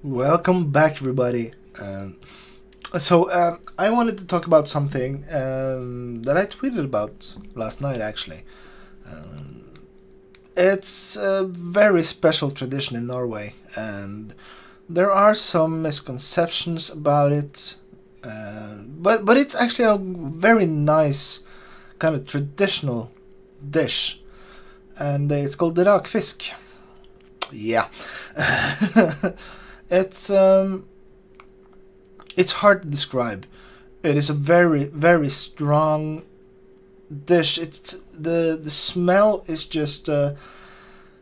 Welcome back, everybody. I wanted to talk about something that I tweeted about last night, actually. Um, it's a very special tradition in Norway, and there are some misconceptions about it. But it's actually a very nice kind of traditional dish, and it's called the Rakfisk. Yeah. it's um, it's hard to describe. It is a very strong dish. It's the smell is just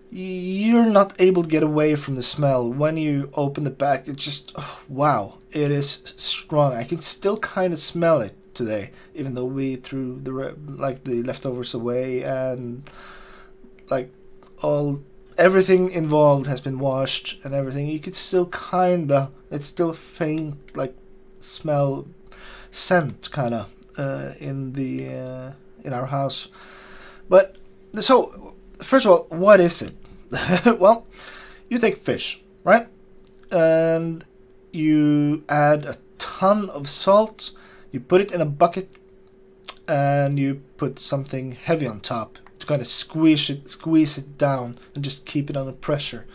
you're not able to get away from the smell when you open the pack. It's just wow. It is strong. I can still kind of smell it today, even though we threw the leftovers away and like all everything involved has been washed and everything. You could still kinda, it's still faint like smell, scent kinda in our house. But so first of all, what is it? Well, you take fish, right? And you add a ton of salt. You put it in a bucket, and you put something heavy on top to kind of squeeze it down and just keep it under pressure.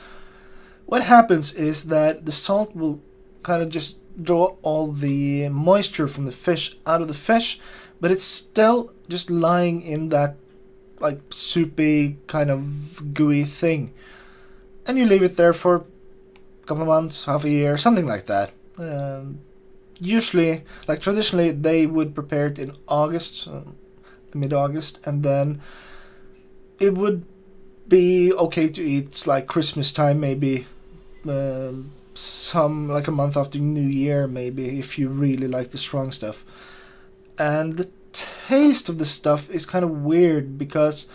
What happens is that the salt will kind of just draw all the moisture from the fish out of the fish, but it's still just lying in that like soupy kind of gooey thing. And you leave it there for a couple of months, half a year, something like that. Usually, like traditionally, they would prepare it in August, mid-August, and then it would be okay to eat like Christmas time, maybe some like a month after New Year, maybe if you really like the strong stuff. And the taste of the stuff is kind of weird because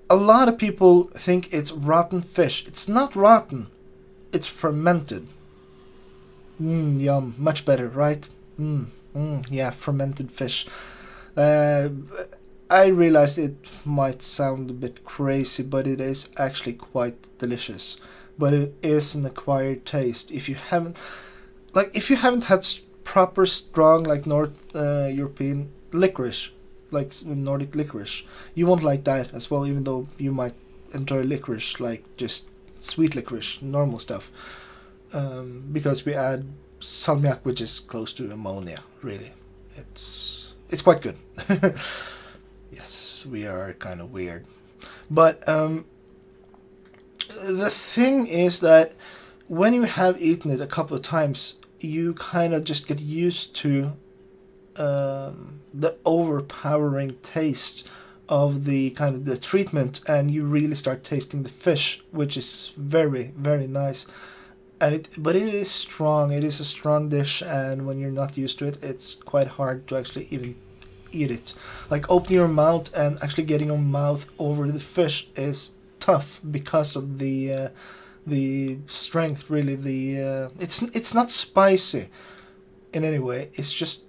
a lot of people think it's rotten fish. It's not rotten. It's fermented. Yum, much better, right? Yeah, fermented fish. Uh, I realize it might sound a bit crazy, but it is actually quite delicious. But it is an acquired taste. If you haven't had proper strong like North European licorice, like Nordic licorice, you won't like that as well. Even though you might enjoy licorice, like just sweet licorice, normal stuff, because we add salmiak, which is close to ammonia. Really, it's quite good. Yes, we are kind of weird. But the thing is that when you have eaten it a couple of times, you kind of just get used to the overpowering taste of the kind of the treatment, and you really start tasting the fish, which is very nice. But it is strong. It is a strong dish, and when you're not used to it, it's quite hard to actually even eat it. Like opening your mouth and actually getting your mouth over the fish is tough because of the strength. Really, it's not spicy in any way. It's just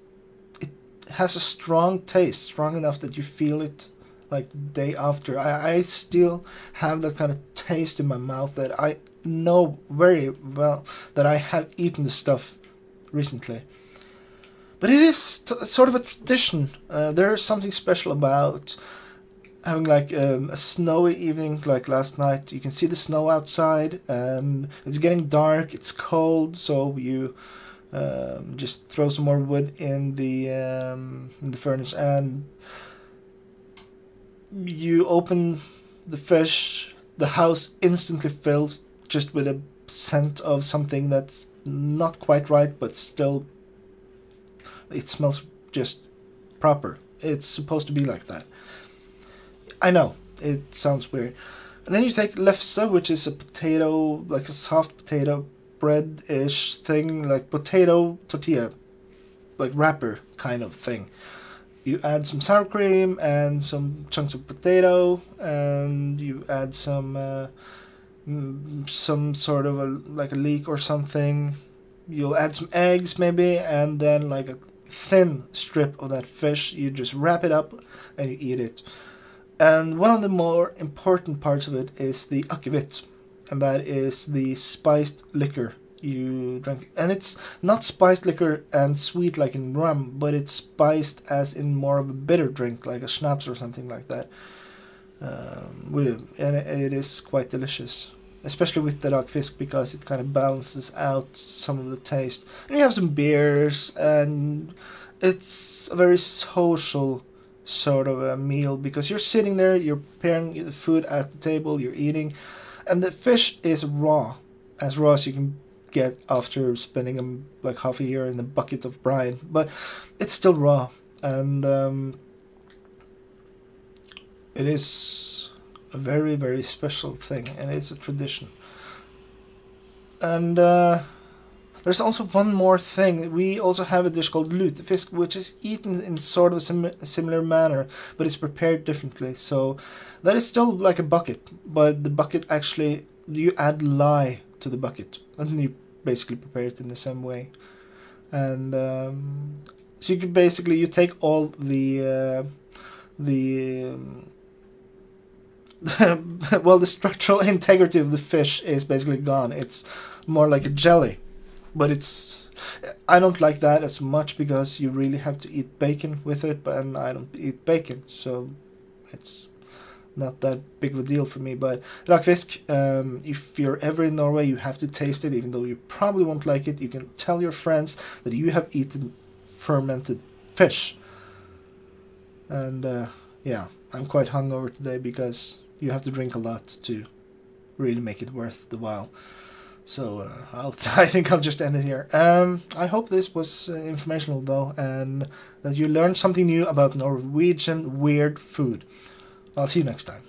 it has a strong taste, strong enough that you feel it like the day after. I still have that kind of taste in my mouth that I know very well that I have eaten the stuff recently. But it is sort of a tradition. There's something special about having like a snowy evening like last night. You can see the snow outside and it's getting dark, it's cold, so you just throw some more wood in the furnace and you open the fish. The house instantly fills just with a scent of something that's not quite right, but still it smells just proper. It's supposed to be like that. I know, it sounds weird. And then you take lefse, which is a potato, like a soft potato bread-ish thing, like potato tortilla, like wrapper kind of thing. You add some sour cream and some chunks of potato, and you add some sort of like a leek or something. You'll add some eggs maybe, and then like a thin strip of that fish. You just wrap it up and you eat it. And one of the more important parts of it is the akevitt. and that is the spiced liquor you drink. And it's not spiced liquor and sweet like in rum, but it's spiced as in more of a bitter drink, like a schnapps or something like that. And it is quite delicious, especially with the Rakfisk, because it kind of balances out some of the taste. And you have some beers, and it's a very social sort of a meal, because you're sitting there, you're preparing the food at the table, you're eating, and the fish is raw as you can get after spending like half a year in a bucket of brine, but it's still raw, and it is a very, very special thing, and it's a tradition. And there's also one more thing. We also have a dish called lutefisk, which is eaten in sort of a similar manner, but it's prepared differently. So that is still like a bucket, but the bucket actually, you add lye to the bucket, and you basically prepare it in the same way. And so you can basically, you take all the well, the structural integrity of the fish is basically gone. It's more like a jelly, but I don't like that as much, because you really have to eat bacon with it, and I don't eat bacon, so it's not that big of a deal for me. But Rakfisk, if you're ever in Norway, you have to taste it, even though you probably won't like it. You can tell your friends that you have eaten fermented fish. And yeah, I'm quite hungover today, because you have to drink a lot to really make it worth the while. So I think I'll just end it here. I hope this was informational though, and that you learned something new about Norwegian weird food. I'll see you next time.